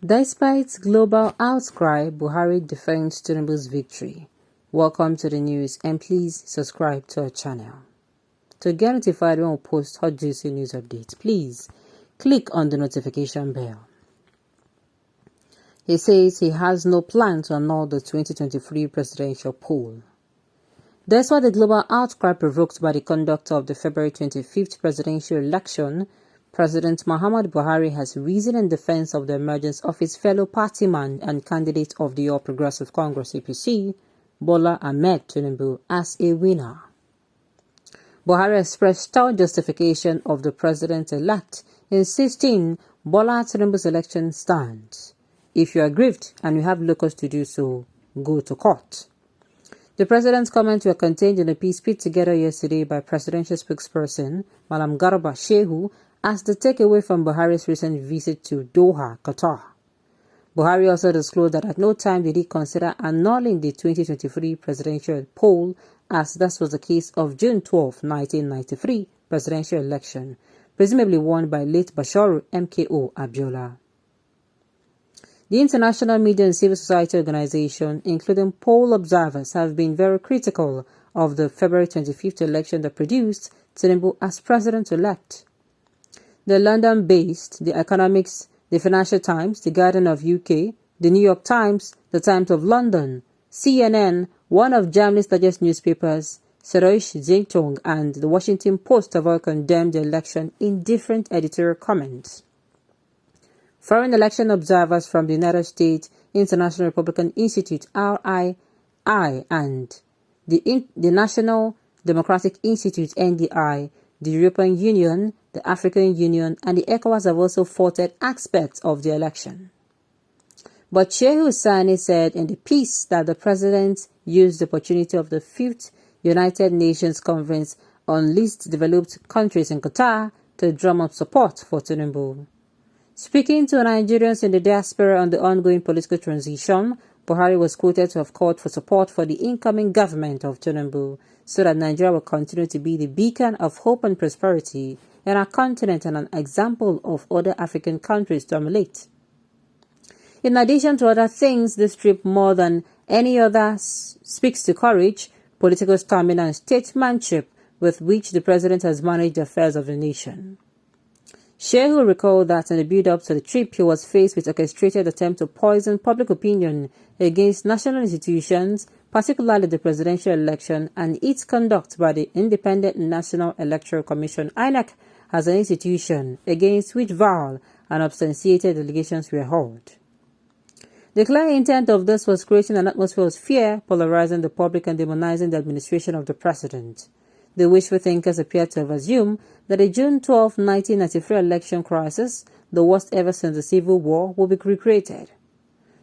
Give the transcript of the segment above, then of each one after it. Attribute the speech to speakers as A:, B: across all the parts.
A: Despite global outcry, Buhari defends Tinubu's victory. Welcome to the news and please subscribe to our channel. To get notified when we post hot juicy news updates, please click on the notification bell. He says he has no plan to annul the 2023 presidential poll. Despite the global outcry provoked by the conduct of the February 25th presidential election, President Muhammadu Buhari has risen in defense of the emergence of his fellow partyman and candidate of the All Progressive Congress APC, Bola Ahmed Tinubu, as a winner. Buhari expressed stout justification of the president-elect, insisting Bola Tinubu's election stands. If you are aggrieved and you have locus to do so, go to court. The president's comments were contained in a piece put together yesterday by presidential spokesperson Malam Garba Shehu as the takeaway from Buhari's recent visit to Doha, Qatar. Buhari also disclosed that at no time did he consider annulling the 2023 presidential poll, as that was the case of June 12, 1993 presidential election, presumably won by late Basharu MKO Abiola. The international media and civil society organization, including poll observers, have been very critical of the February 25th election that produced Tinubu as president-elect. The London-based The Economics, The Financial Times, The Guardian of UK, The New York Times, The Times of London, CNN, one of Germany's largest newspapers, Süddeutsche Zeitung, and The Washington Post have all condemned the election in different editorial comments. Foreign election observers from the United States International Republican Institute (RII) and the National Democratic Institute (NDI), the European Union, the African Union, and the ECOWAS have also faulted aspects of the election. But Shehu Sani said in the piece that the president used the opportunity of the 5th United Nations Conference on Least Developed Countries in Qatar to drum up support for Tinubu. Speaking to Nigerians in the diaspora on the ongoing political transition, Buhari was quoted to have called for support for the incoming government of Tinubu so that Nigeria will continue to be the beacon of hope and prosperity in our continent and an example of other African countries to emulate. In addition to other things, this trip more than any other speaks to courage, political stamina and statesmanship with which the president has managed the affairs of the nation. Shehu recalled that in the build-up to the trip, he was faced with orchestrated attempt to poison public opinion against national institutions, particularly the presidential election and its conduct by the Independent National Electoral Commission (INEC) as an institution against which vile and substantiated allegations were held. The clear intent of this was creating an atmosphere of fear, polarizing the public and demonizing the administration of the president. The wishful thinkers appear to have assumed that the June 12, 1993 election crisis, the worst ever since the Civil War, will be recreated.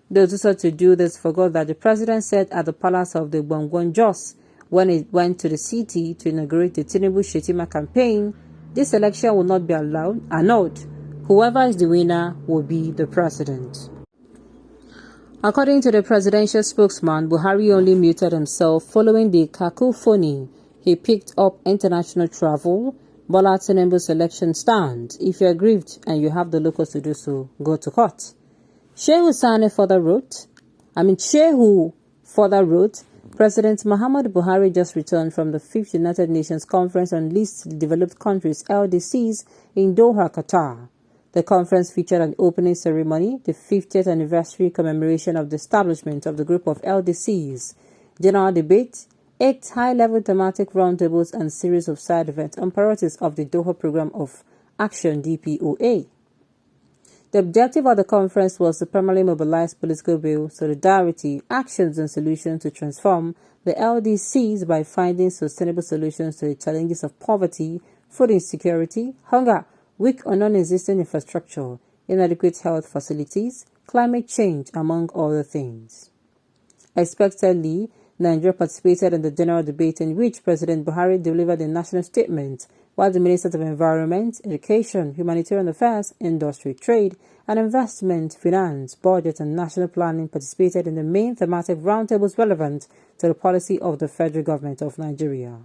A: Those who sought to do this forgot that the president said at the palace of the Gbongbon Jos when he went to the city to inaugurate the Tinubu-Shetima campaign, this election will not be annulled. Whoever is the winner will be the president. According to the presidential spokesman, Buhari only muted himself following the cacophony. He picked up international travel. Bola Tinubu's election stands. If you are aggrieved and you have the locus to do so, go to court. Shehu further wrote, President Muhammadu Buhari just returned from the 5th United Nations Conference on Least Developed Countries (LDCs) in Doha, Qatar. The conference featured an opening ceremony, the 50th anniversary commemoration of the establishment of the group of LDCs, general debate, 8 high-level thematic roundtables and series of side events on priorities of the Doha Program of Action (DPOA). The objective of the conference was to primarily mobilize political will, solidarity, actions and solutions to transform the LDCs by finding sustainable solutions to the challenges of poverty, food insecurity, hunger, weak or non-existent infrastructure, inadequate health facilities, climate change, among other things. Expectedly, Nigeria participated in the general debate in which President Buhari delivered a national statement, while the Ministers of Environment, Education, Humanitarian Affairs, Industry, Trade, and Investment, Finance, Budget, and National Planning participated in the main thematic roundtables relevant to the policy of the federal government of Nigeria.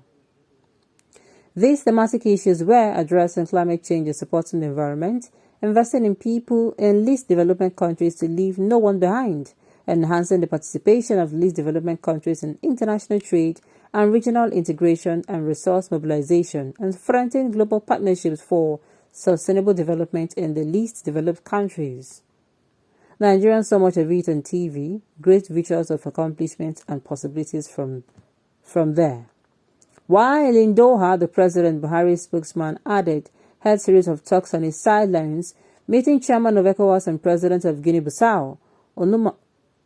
A: These thematic issues were addressing climate change and supporting the environment, investing in people in least development countries to leave no one behind, enhancing the participation of least development countries in international trade and regional integration and resource mobilization, and strengthening global partnerships for sustainable development in the least developed countries. Nigerians saw much of it on TV, great visuals of accomplishments and possibilities from there. While in Doha, the President Buhari spokesman added, held series of talks on his sidelines, meeting chairman of ECOWAS and President of Guinea-Bissau, Umaru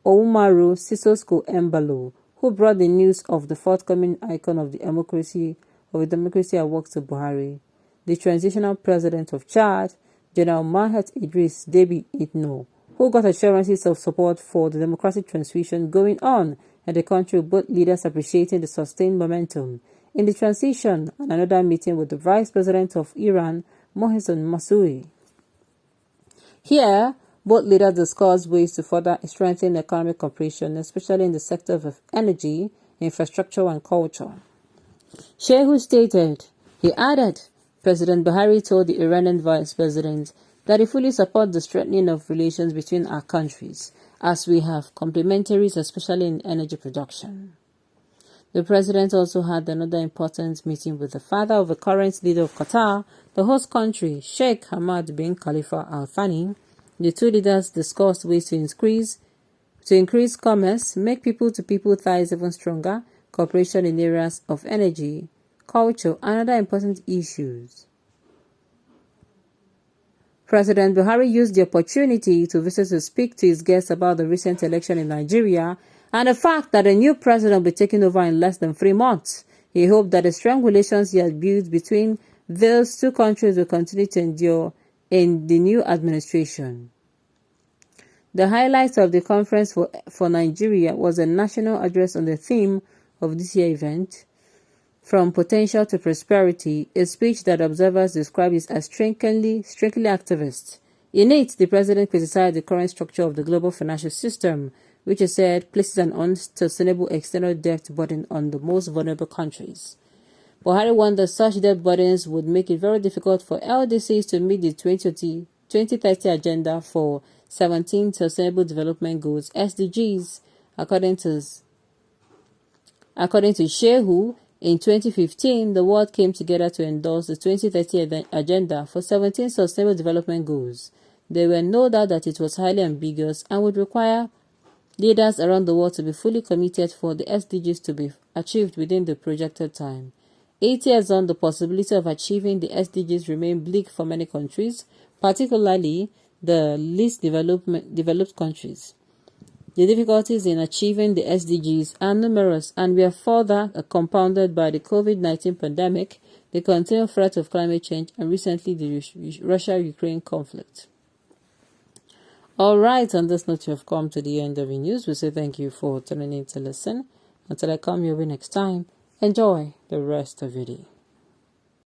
A: Sissoco Embalo, who brought the news of the forthcoming icon of the democracy awards to Buhari. The transitional president of Chad, General Mahat Idris Deby Itno, who got assurances of support for the democratic transition going on in the country, with both leaders appreciating the sustained momentum in the transition, and another meeting with the Vice President of Iran, Mohsen Massoudi. Here, both leaders discussed ways to further strengthen economic cooperation, especially in the sector of energy, infrastructure, and culture. Shehu stated, he added, President Buhari told the Iranian Vice President that he fully supports the strengthening of relations between our countries, as we have complementaries, especially in energy production. The president also had another important meeting with the father of the current leader of Qatar, the host country, Sheikh Hamad bin Khalifa Al Thani. The two leaders discussed ways to increase commerce, make people-to-people ties even stronger, cooperation in areas of energy, culture, and other important issues. President Buhari used the opportunity to visit to speak to his guests about the recent election in Nigeria and the fact that a new president will be taking over in less than 3 months. He hoped that the strong relations he had built between those two countries will continue to endure in the new administration. The highlight of the conference for Nigeria was a national address on the theme of this year's event, From Potential to Prosperity, a speech that observers described as strikingly activist. In it, the president criticized the current structure of the global financial system, which he said places an unsustainable external debt burden on the most vulnerable countries. Buhari warned that such debt burdens would make it very difficult for LDCs to meet the 2030 agenda for 17 Sustainable Development Goals (SDGs). According to Shehu, in 2015, the world came together to endorse the 2030 agenda for 17 Sustainable Development Goals. There were no doubt that it was highly ambiguous and would require leaders around the world to be fully committed for the SDGs to be achieved within the projected time. 8 years on, the possibility of achieving the SDGs remain bleak for many countries, particularly the least developed countries. The difficulties in achieving the SDGs are numerous and were further compounded by the COVID-19 pandemic, the continued threat of climate change, and recently the Russia-Ukraine conflict. All right, on this note, you have come to the end of the news. We say thank you for tuning in to listen. Until I come your way next time, enjoy the rest of your day.